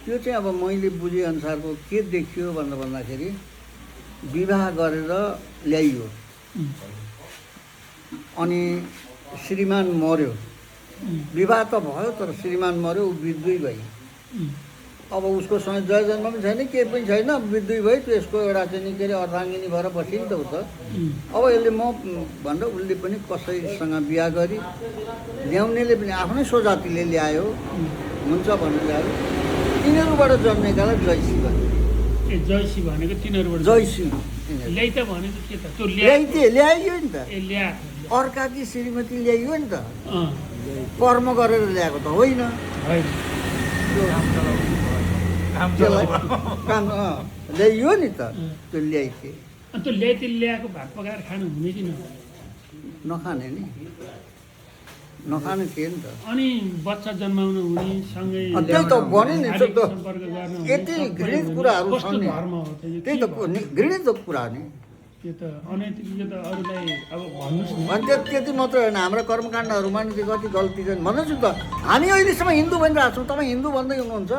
त्यो चाहिँ अब मैले बुझेअनुसारको के देखियो भन्दाखेरि विवाह गरेर ल्याइयो अनि श्रीमान मर्यो, विवाह त भयो तर श्रीमान मर्यो, ऊ विधुवै भयो। अब उसको सँग जय जन्म पनि छैन, केही पनि छैन, विधुवै भयो। त्यसको एउटा चाहिँ नि के अरे अर्धाङ्गिनी भएर बसिन् त ऊ त। अब यसले म भनेर उसले पनि कसैसँग बिहा गरी ल्याउनेले पनि आफ्नै स्वजातिले ल्यायो, हुन्छ भनेर ल्यायो। तिनीहरूबाट जन्मेकालाई जयसी भन्यो। ए जयसी भनेको तिनीहरूबाट जयसी ल्याइ त भनेको के त त्यो ल्याइयो नि त। ए ल्या अर्काकी श्रीमती ल्याइयो नि त, कर्म गरेर ल्याएको त होइन। काम ल्याइयो नि त, त्यो ल्याइथे। अनि त्यो ल्याएको भात पकाएर खानु हुने कि नखाने नि, नखाने थिए नि त। अनि बच्चा जन्माउनु हुने सँगै त्यही त भने नि, सम्पर्क गर्न यति घृणित कुराहरू छन् नि। धर्म हो त्यही त घृणित कुरा नि। त्यो त अनैतिक, यो त अरूलाई अब भन्नुहोस् न। अनि त्यति मात्र होइन, हाम्रा कर्मकाण्डहरूमा नि कति गल्ती छन् भन्नुहोस् न त। हामी अहिलेसम्म हिन्दू भनिरहेको छौँ, तपाईँ हिन्दू भन्दै हुनुहुन्छ।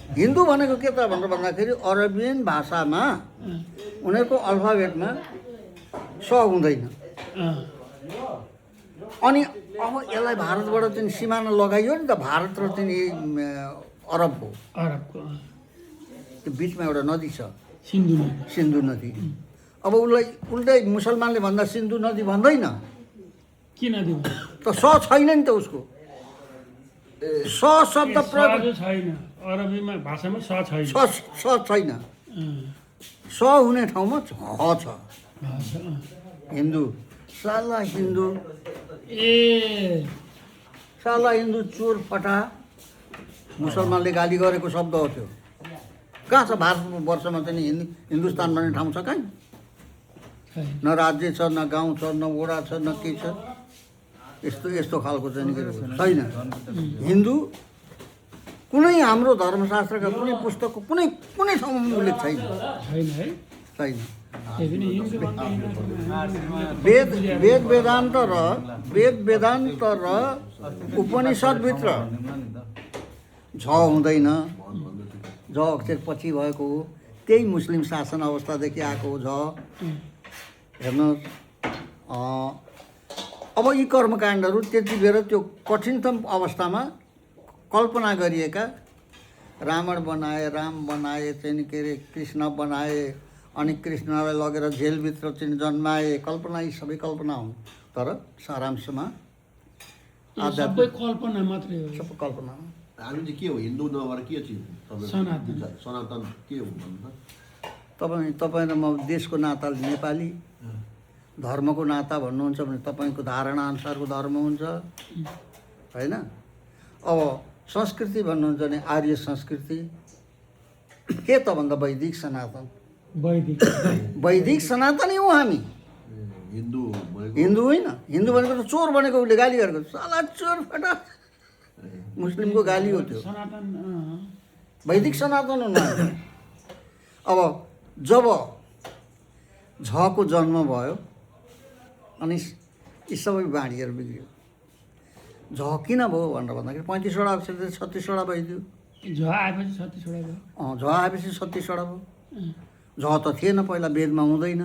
हिन्दू भनेको के त भनेर भन्दाखेरि अरबियन भाषामा उनीहरूको अल्फाबेटमा स हुँदैन। अनि अब यसलाई भारतबाट चाहिँ सिमाना लगाइयो नि त, भारत र चाहिँ अरबको त्यो बिचमा एउटा नदी छ, सिन्धु नदी। अब उसलाई उल्टै मुसलमानले भन्दा सिन्धु नदी भन्दैन, किन त स छैन नि त उसको। स शब्द प्रयोग छैन, अरबीमा भाषामा स छैन, स छैन। स हुने ठाउँमा ह छ। हिन्दू साला हिन्दू, ए साला हिन्दू, चोर फटा, मुसलमानले गाली गरेको शब्द हो त्यो। कहाँ छ भारतवर्षमा चाहिँ हिन्दुस्तान भन्ने ठाउँ छ कहीँ? न राज्य छ, न गाउँ छ, न वडा छ, न के छ। यस्तो खालको चाहिँ छैन। हिन्दू कुनै हाम्रो धर्मशास्त्रका कुनै पुस्तकको कुनै ठाउँमा उल्लेख छैन। छैन। वेद वेदान्त र उपनिषद्भित्र झ हुँदैन। झ अक्षर पछि भएको हो, त्यही मुस्लिम शासन अवस्थादेखि आएको हो झ। हेर्नुहोस्, अब यी कर्मकाण्डहरू त्यति बेर त्यो कठिनतम अवस्थामा कल्पना गरिएका, रावण बनाए, राम बनाए, चाहिँ के अरे कृष्ण बनाए, अनि कृष्णलाई लगेर जेलभित्र चाहिँ जन्माए, कल्पना यी सबै कल्पना हुन्। तर सारांशमा सबै कल्पना मात्रै हो। सबै कल्पना। हामी चाहिँ के हो, हिन्दू नभएर के चाहिँ सनातन के हो भन्नु? तपाईँ र म देशको नाताले नेपाली, धर्मको नाता भन्नुहुन्छ भने तपाईँको धारणा अनुसारको धर्म हुन्छ होइन। अब संस्कृति भन्नुहुन्छ भने आर्य संस्कृति के त भन्दा वैदिक सनातन। वैदिक सनातनै हो हामी। हिन्दू होइन। हिन्दू भनेको त चोर भनेको उसले गाली गरेको, साला चोर फटा, मुस्लिमको गाली हो त्यो। वैदिक सनातन हो। अब जब झको जन्म भयो अनि यी सबै बाणीहरू बिग्रियो। झ किन भयो भनेर भन्दाखेरि 35वटा अक्षर 36वटा भइदियो। झ आएपछि 36वटा भयो। झ आएपछि 36वटा भयो। झ त थिएन पहिला, वेदमा हुँदैन,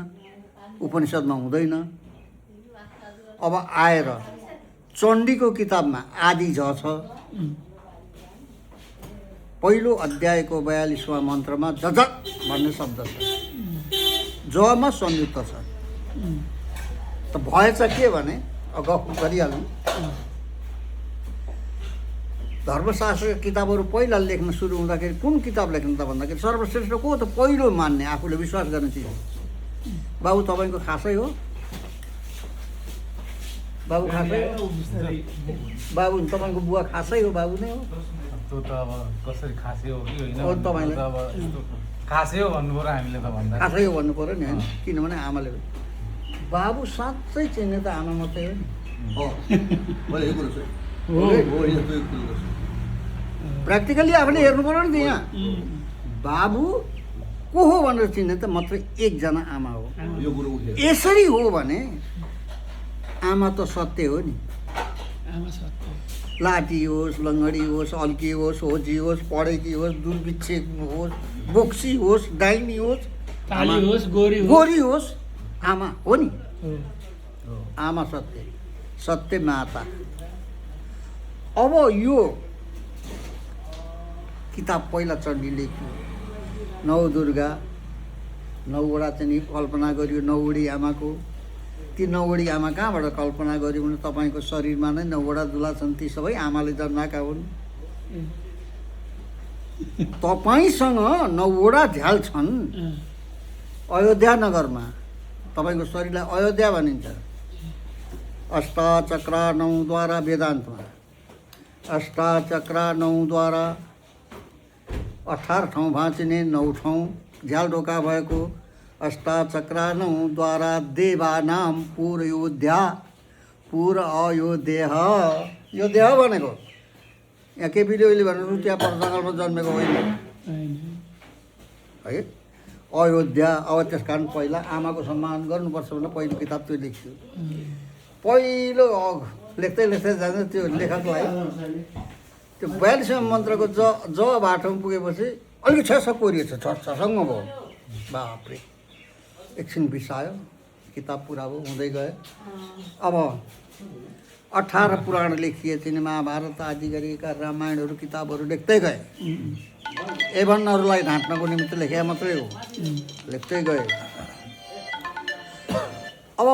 उपनिषदमा हुँदैन। अब आएर चण्डीको किताबमा आदि झ छ। पहिलो अध्यायको 42वां मन्त्रमा जजक भन्ने शब्द छ, जमा संयुक्त छ। त भएछ के भने गफ गरिहाल्नु, धर्मशास्त्रका किताबहरू पहिला लेख्न सुरु हुँदाखेरि कुन किताब लेख्नु त भन्दाखेरि सर्वश्रेष्ठ को त पहिलो मान्ने, आफूले विश्वास गर्ने चिज बाबु तपाईँको खासै हो। बाबु खासै हो। बाबु तपाईँको बुवा खासै हो, बाबु नै हो। त्यो त अब कसरी खासै हो कि होइन, तपाईँलाई अब खासै हो भन्नु पर्यो हामीले त भन्दा। खासै हो भन्नु पर्यो नि होइन, किनभने आमाले बाबु साँच्चै चिन्ने त आमा मात्रै हो नि। प्र्याक्टिकली आफूले हेर्नु पर्यो नि त। यहाँ बाबु को हो भनेर चिन्ने त मात्रै एकजना आमा हो। यसरी हो भने आमा त सत्य हो नि। लाटी होस्, लङ्गडी होस्, अल्की होस्, होजी होस्, पढेकी होस्, दुर्बिच्छे होस्, बोक्सी होस्, डाइनी होस्, काली होस्, गोरी होस्, गोरी होस्, आमा हो नि। हो। आमा सत्य, सत्य माता। अब यो किताब पहिला चण्डी लेख्यो, नवदुर्गा, 9वटा चाहिँ नि कल्पना गरियो 9वटी आमाको। ती 9वटी आमा कहाँबाट कल्पना गर्यो भने तपाईँको शरीरमा नै 9वटा दुला छन्, ती सबै आमाले जन्माएका हुन्। तपाईँसँग 9वटा झ्याल छन् अयोध्या नगरमा। तपाईँको शरीरलाई अयोध्या भनिन्छ। अष्टचक्रा 9द्वारा वेदान्तमा अष्टचक्रा 9द्वारा 18 ठाउँ भाँचिने 9 ठाउँ झ्याल ढोका भएको अष्टचक्रा 9द्वारा देवानाम पुरयोध्या पुर अयोध्या। यो देह भनेको यहाँ केपीले अहिले भनेर त्यहाँ पर्सङ्गलमा जन्मेको होइन है। अयोध्या। अब त्यस कारण पहिला आमाको सम्मान गर्नुपर्छ भनेर पहिलो किताब त्यो लेख्यो। पहिलो लेख्दै लेख्दै जाँदा त्यो लेखकलाई त्यो 42 मन्त्रको ज बाटोमा पुगेपछि अलिक छ कोरिएछ, छसँग भयो। बाफ्रे, एकछिन बिसायो, किताब पुरा भयो, हुँदै गयो। अब 18 पुराण लेखिए थिए, महाभारत आदि गरिएका रामायणहरू किताबहरू लेख्दै गए। एभनहरूलाई ढाँट्नको निमित्त लेखे मात्रै हो, लेख्दै गए। अब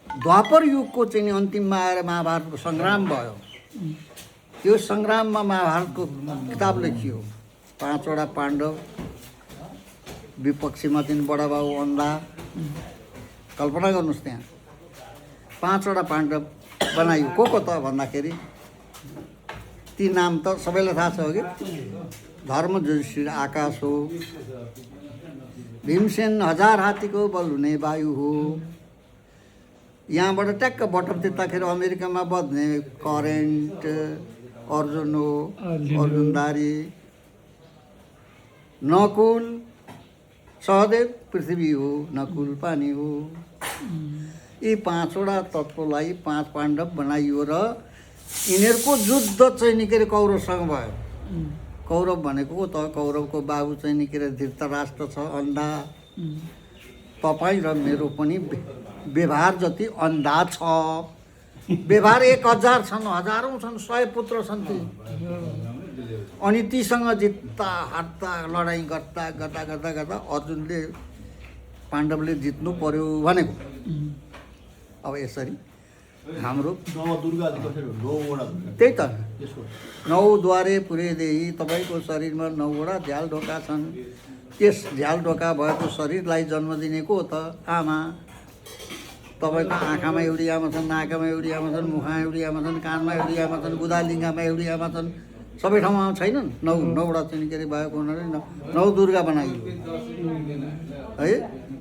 द्वापर युगको चाहिँ अन्तिममा आएर महाभारतको सङ्ग्राम भयो। त्यो सङ्ग्राममा महाभारतको किताब लेखियो। 5वटा पाण्डव, विपक्षीमा चाहिँ बडा बाबु अन्धा। कल्पना गर्नुहोस्, त्यहाँ 5वटा पाण्डव बनाइयो। को त भन्दाखेरि ती नाम त सबैलाई थाहा छ हो कि। धर्म युधिष्ठिर आकाश हो, भीमसेन 1000 हात्तीको बल हुने वायु हो, यहाँबाट ट्याक्क बटम तित्दाखेरि अमेरिकामा बज्ने करेन्ट अर्जुन हो, अर्जुनधारी। नकुल सहदेव पृथ्वी हो, नकुल पानी हो। यी 5वटा तत्त्वलाई 5 पाण्डव बनाइयो र यिनीहरूको युद्ध चाहिँ निकै कौरवसँग भयो। कौरव भनेको त कौरवको बाबु चाहिँ निकै धृतराष्ट्र छ, अन्धा। तपाईँ र मेरो पनि व्यवहार जति अन्धा छ। व्यवहार 1000 छन्, हजारौँ छन्, 100 पुत्र छन् ती। अनि तीसँग जित्दा हाट्दा लडाइँ गर्दा गर्दा गर्दा गर्दा अर्जुनले पाण्डवले जित्नु पर्यो भनेको। अब यसरी हाम्रो त्यही त 9द्वारे पुरेदेही, तपाईँको शरीरमा 9वटा झ्याल ढोका छन्। त्यस झ्याल ढोका भएको शरीरलाई जन्म दिने को त आमा। तपाईँको आँखामा एउटी आमा छन्, नाकामा एउटी आमा छन्, मुखमा एउटी आमा छन्, कानमा एउटी आमा छन्, गुदालिङ्गामा एउटी आमा छन्। सबै ठाउँमा छैनन्। 9वटा चाहिँ के अरे भएको हुनाले 9 दुर्गा बनाइयो है।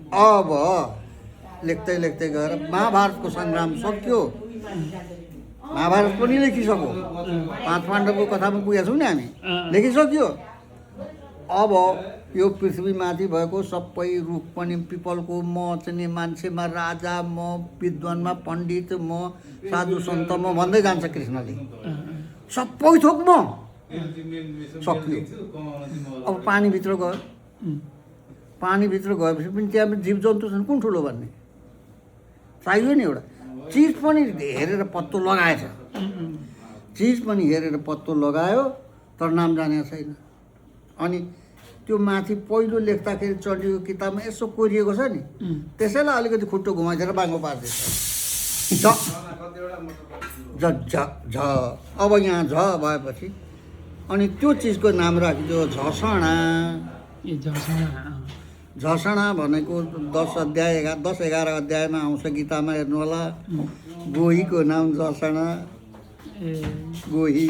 अब लेख्दै लेख्दै गएर महाभारतको सङ्ग्राम सक्यो। महाभारत पनि लेखिसक्यो। 5 पाण्डवको कथामा पुगेका छौँ नि हामी, लेखिसक्यो। अब यो पृथ्वीमाथि भएको सबै रुख पनि पिपलको, म चाहिँ मान्छेमा राजा, म विद्वानमा पण्डित, म साधु सन्त, म भन्दै जान्छ कृष्णले। सबै थोक म सक्यो। अब पानीभित्र गयो। पानीभित्र गएपछि पनि त्यहाँ जीव जन्तु छन्, कुन ठुलो भन्ने चाहियो नि। एउटा चिज पनि हेरेर पत्तो लगाएछ। चिज पनि हेरेर पत्तो लगायो, तर नाम जानेको छैन। अनि त्यो माथि पहिलो लेख्दाखेरि चढेको किताबमा यसो कोरिएको छ नि, त्यसैलाई अलिकति खुट्टो घुमाइदिएर बाङ्गो पार्दैछ। झ झ झ झ। अब यहाँ झ भएपछि अनि त्यो चिजको नाम राखिदियो झसडा। झसडा भनेको 10 अध्याय 10-11 अध्यायमा आउँछ गीतामा, हेर्नु होला। गोहीको नाम झसडा, गोही।